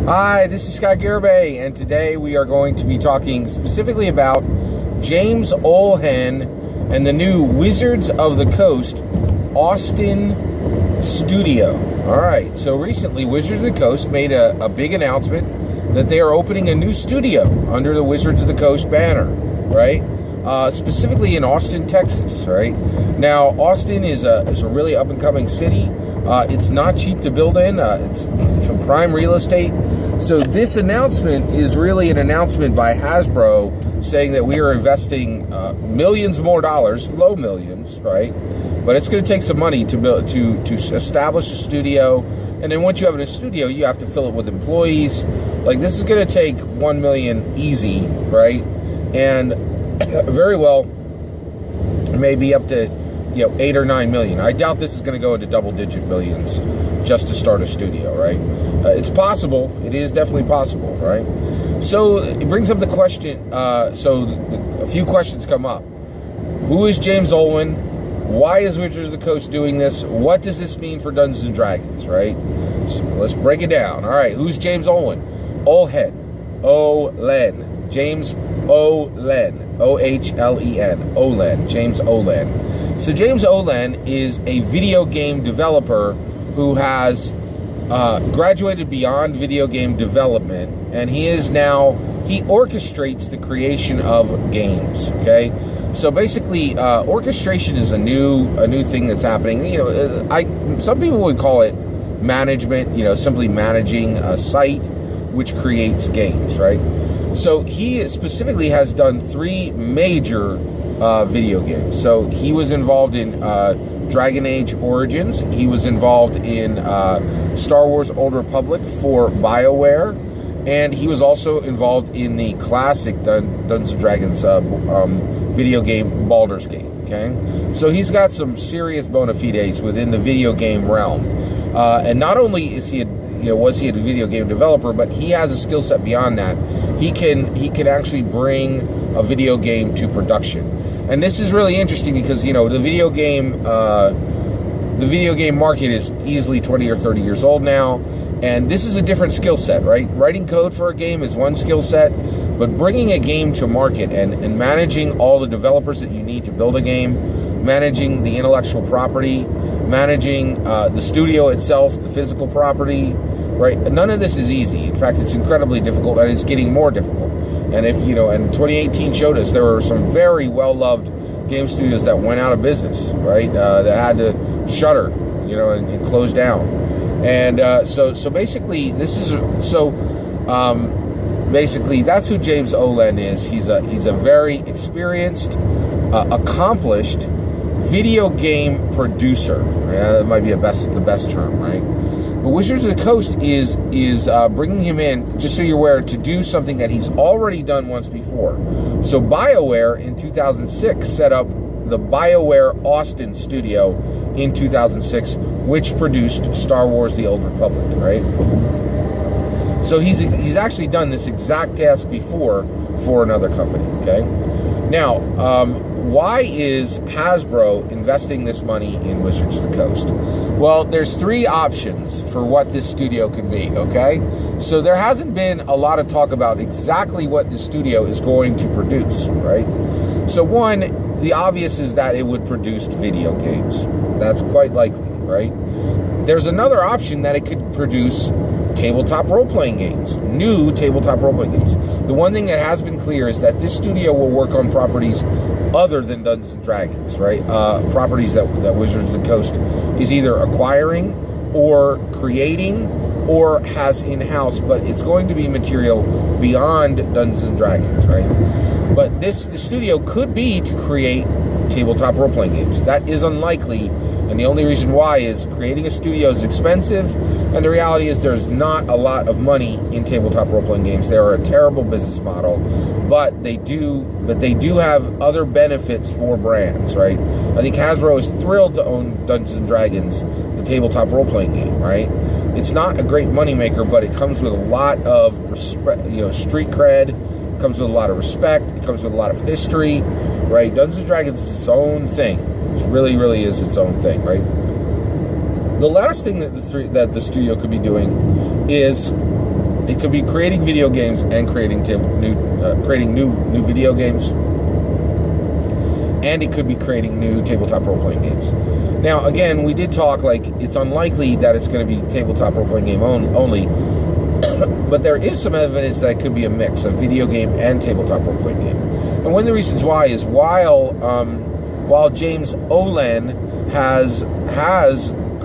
Hi, this is Scott Garibay, and today we are going to be talking specifically about James Ohlen and the new Wizards of the Coast Austin studio. All right, so recently Wizards of the Coast made a big announcement that they are opening a new studio under the Wizards of the Coast banner, right? Specifically in Austin, Texas, right? Now, Austin is a really up-and-coming city. It's not cheap to build in. It's some prime real estate. So this announcement is really an announcement by Hasbro saying that we are investing millions more dollars, low millions, right? But it's going to take some money to build to establish a studio, and then once you have a studio, you have to fill it with employees. Like, this is going to take $1 million easy, right? And very well maybe up to 8 or 9 million. I doubt this is going to go into double-digit millions just to start a studio, right? It's possible. It is definitely possible, right? So it brings up the question. A few questions come up. Who is James Ohlen? Why is Wizards of the Coast doing this? What does this mean for Dungeons and Dragons, right? So let's break it down. All right, who's James Ohlen? Ohlen. James Ohlen. O-H-L-E-N. Ohlen. James Ohlen. So James Ohlen is a video game developer who has graduated beyond video game development, and he orchestrates the creation of games. Okay, so basically, orchestration is a new thing that's happening. Some people would call it management. Simply managing a site which creates games, right? So he specifically has done 3 major video games. So he was involved in Dragon Age Origins. He was involved in Star Wars Old Republic for BioWare. And he was also involved in the classic Dungeons & Dragons video game, Baldur's Gate. Okay? So he's got some serious bona fides within the video game realm. And not only is he was he a video game developer, but he has a skill set beyond that. He can actually bring a video game to production. And this is really interesting because, the video game market is easily 20 or 30 years old now, and this is a different skill set, right? Writing code for a game is one skill set, but bringing a game to market and managing all the developers that you need to build a game, managing the intellectual property, managing the studio itself, the physical property, right? None of this is easy. In fact, it's incredibly difficult, and it's getting more difficult. And and 2018 showed us there were some very well-loved game studios that went out of business, right? That had to shutter, and close down. And so basically, that's who James Ohlen is. He's a very experienced, accomplished video game producer. That might be the best term, right? But Wizards of the Coast is bringing him in, just so you're aware, to do something that he's already done once before. So BioWare in 2006 set up the BioWare Austin studio in 2006, which produced Star Wars: The Old Republic, right? So he's actually done this exact task before for another company, okay? Now, why is Hasbro investing this money in Wizards of the Coast? Well, there's 3 options for what this studio could be, okay? So there hasn't been a lot of talk about exactly what the studio is going to produce, right? So one, the obvious is that it would produce video games. That's quite likely, right? There's another option that it could produce tabletop role-playing games, new tabletop role-playing games. The one thing that has been clear is that this studio will work on properties other than Dungeons and Dragons, right? Properties that Wizards of the Coast is either acquiring or creating or has in-house, but it's going to be material beyond Dungeons and Dragons, right? But the studio could be to create tabletop role-playing games. That is unlikely, and the only reason why is creating a studio is expensive, and the reality is there's not a lot of money in tabletop role-playing games. They are a terrible business model, but they do have other benefits for brands, right? I think Hasbro is thrilled to own Dungeons & Dragons, the tabletop role-playing game, right? It's not a great moneymaker, but it comes with a lot of respect, street cred. It comes with a lot of respect. It comes with a lot of history, right? Dungeons & Dragons is its own thing. It really, really is its own thing, right? The last thing that the studio could be doing is It could be creating video games and creating new video games. And it could be creating new tabletop role-playing games. Now, again, we did talk, like, it's unlikely that it's going to be tabletop role-playing game only, but there is some evidence that it could be a mix of video game and tabletop role-playing game. And one of the reasons why is while James Ohlen has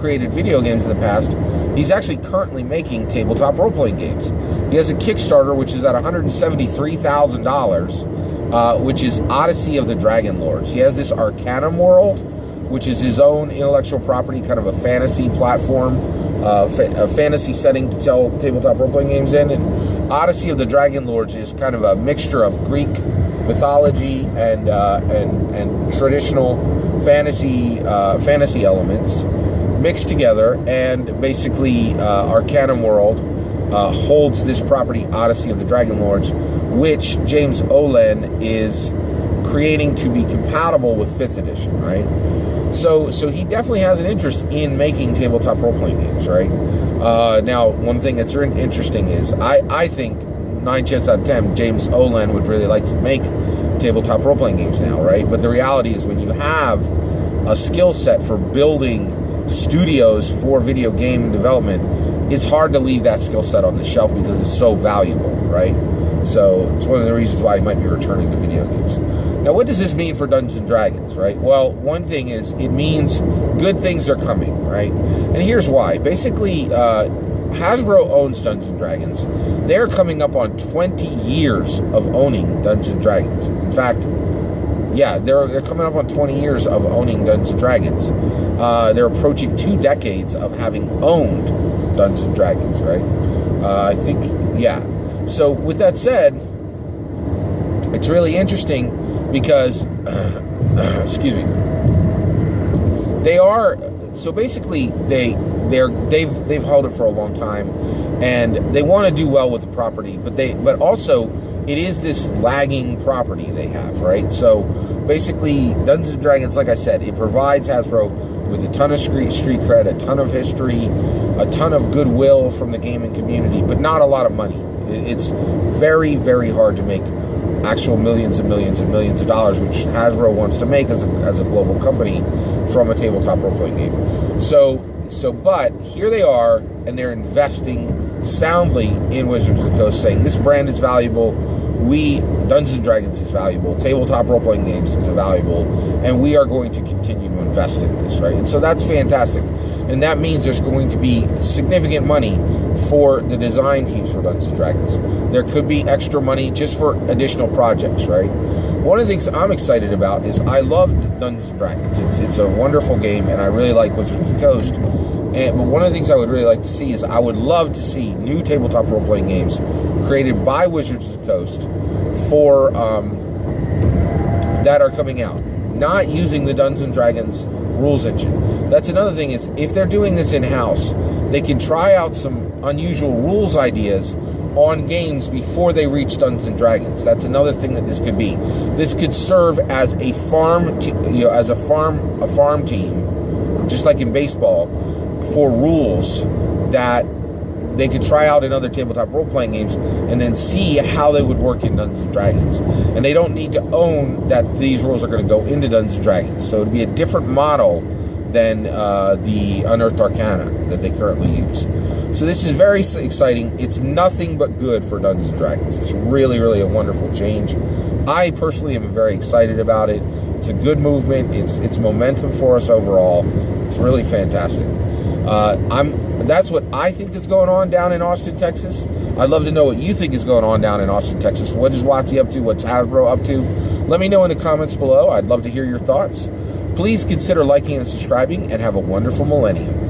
created video games in the past, he's actually currently making tabletop role-playing games. He has a Kickstarter which is at $173,000, which is Odyssey of the Dragon Lords. He has this Arcanum world, which is his own intellectual property, kind of a fantasy platform, a fantasy setting to tell tabletop role-playing games in. And Odyssey of the Dragon Lords is kind of a mixture of Greek mythology and traditional fantasy elements mixed together. And basically, Arcanum world holds this property, Odyssey of the Dragon Lords, which James Ohlen is creating to be compatible with 5th edition, right? So he definitely has an interest in making tabletop role-playing games, right? Now, one thing that's interesting is I think 9 chances out of 10, James Ohlen would really like to make tabletop role-playing games now, right? But the reality is when you have a skill set for building studios for video game development, it's hard to leave that skill set on the shelf because it's so valuable, right? So it's one of the reasons why he might be returning to video games. Now, what does this mean for Dungeons & Dragons, right? Well, one thing is it means good things are coming, right? And here's why. Basically, Hasbro owns Dungeons & Dragons. They're coming up on 20 years of owning Dungeons & Dragons. In fact, yeah, they're coming up on 20 years of owning Dungeons & Dragons. They're approaching 2 decades of having owned Dungeons & Dragons, right? I think, yeah. So with that said, it's really interesting because, excuse me, they are, so basically they've held it for a long time, and they want to do well with the property, but also it is this lagging property they have, right? So basically, Dungeons & Dragons, like I said, it provides Hasbro with a ton of street cred, a ton of history, a ton of goodwill from the gaming community, but not a lot of money. It's very, very hard to make actual millions and millions and millions of dollars, which Hasbro wants to make as a global company from a tabletop role-playing game. But here they are, and they're investing soundly in Wizards of the Coast, saying this brand is valuable, Dungeons & Dragons is valuable, tabletop role-playing games is valuable, and we are going to continue to invest in this, right? And so that's fantastic. And that means there's going to be significant money for the design teams for Dungeons & Dragons. There could be extra money just for additional projects, right? One of the things I'm excited about is I love Dungeons & Dragons. It's a wonderful game, and I really like Wizards of the Coast. But one of the things I would really like to see is I would love to see new tabletop role-playing games created by Wizards of the Coast for that are coming out, not using the Dungeons & Dragons rules engine. That's another thing is if they're doing this in-house, they can try out some unusual rules ideas on games before they reach Dungeons & Dragons. That's another thing that this could be. This could serve as a farm team, just like in baseball, for rules that they could try out in other tabletop role-playing games and then see how they would work in Dungeons & Dragons. And they don't need to own that these rules are going to go into Dungeons & Dragons. So it would be a different model than the Unearthed Arcana that they currently use. So this is very exciting. It's nothing but good for Dungeons & Dragons. It's really, really a wonderful change. I personally am very excited about it. It's a good movement. It's momentum for us overall. It's really fantastic. That's what I think is going on down in Austin, Texas. I'd love to know what you think is going on down in Austin, Texas. What is WotC up to? What's Hasbro up to? Let me know in the comments below. I'd love to hear your thoughts. Please consider liking and subscribing, and have a wonderful millennium.